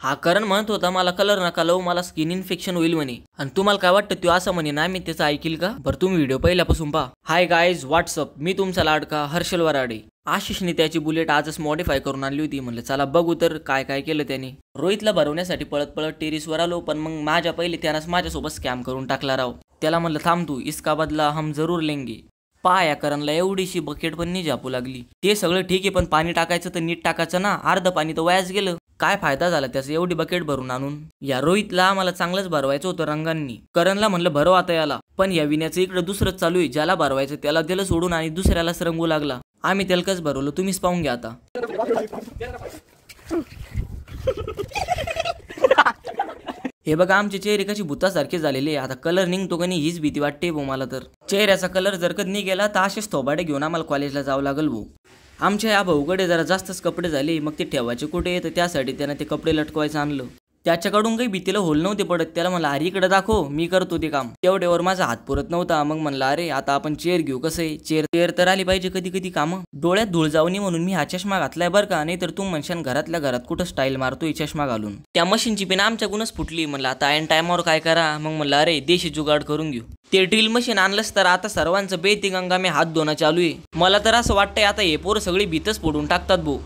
हा करण म्हणत होता मला कलर नका लावू, मला स्किन इन्फेक्शन होईल म्हणे. आणि तुम्हाला काय वाटतं तो असं म्हणे ना मी त्याचं ऐकील का? बरं तुम्ही व्हिडिओ पहिल्यापासून पहा. हाय गाईज व्हॉट्सअप, मी तुमचा लाडका हर्षल वराडे. आशिषने त्याची बुलेट आजच मॉडिफाय करून आणली होती. म्हणलं चला बघू तर काय काय केलं त्याने. रोहितला भरवण्यासाठी पळत पळत टेरिसवर आलो, पण मग माझ्या पहिले त्यानंच माझ्यासोबत स्कॅम करून टाकला राव. त्याला म्हणलं थांब तू, इसका बदला हम जरूर लेंगे. पाया करणला एवढीशी बकेट पण नाही झापू लागली. ते सगळं ठीक आहे, पण पाणी टाकायचं तर नीट टाकायचं ना. अर्ध पाणी तर वायाच गेलं. काय फायदा झाला त्याचा एवढी बकेट भरून आणून. या रोहितला आम्हाला चांगलंच भरवायचं होतं रंगांनी. करणला म्हणलं भरव आता याला, पण या विण्याचं इकडे दुसरंच चालू आहे. ज्याला भरवायचं त्याला दिलं सोडून आणि दुसऱ्यालाच रंगू लागला. आम्ही तेलकच भरवलं, तुम्हीच पाहून घ्या आता. हे बघा आमचे चेहरे कशी भूतासारखे झालेले. आता कलर निघतो का नाही हीच भीती वाटते भाऊ मला तर. चेहऱ्याचा कलर जर कधी नाही गेला तर असेच थोबाडे घेऊन आम्हाला कॉलेजला जावं लागल भाऊ. आमच्या या भाऊकडे जरा जास्तच कपडे झाले, मग ते ठेवायचे कुठे येतं त्यासाठी त्यानं ते कपडे लटकवायचं आणलं. त्याच्याकडून काही भीतीला होल नव्हते पडत. त्याला म्हणलं अरे इकडे दाखव, मी करतो ते काम. तेवढ्यावर माझा हात पुरत नव्हता. मग म्हणलं अरे आता आपण चेअर घेऊ. कसं आहे चेअर तर आली पाहिजे कधी कधी कामं. डोळ्यात धूळ जाऊ नये म्हणून मी हा चष्मा घातलाय बरं का, नाही तर तू म्हणशान घरातल्या घरात कुठं स्टाईल मारतोय चष्मा घालून. त्या मशीनची पिन आमच्याकडूनच फुटली. म्हणलं आता ऐन टायमावर काय करा. मग म्हणलं अरे देशी जुगाड करून घेऊ. ते ड्रिल मशीन आणलंच तर आता सर्वांचं बेती गंगा मी हात धुणं चालू आहे. मला तर असं वाटतंय आता हे पोरं सगळी भीतच फोडून टाकतात भाऊ.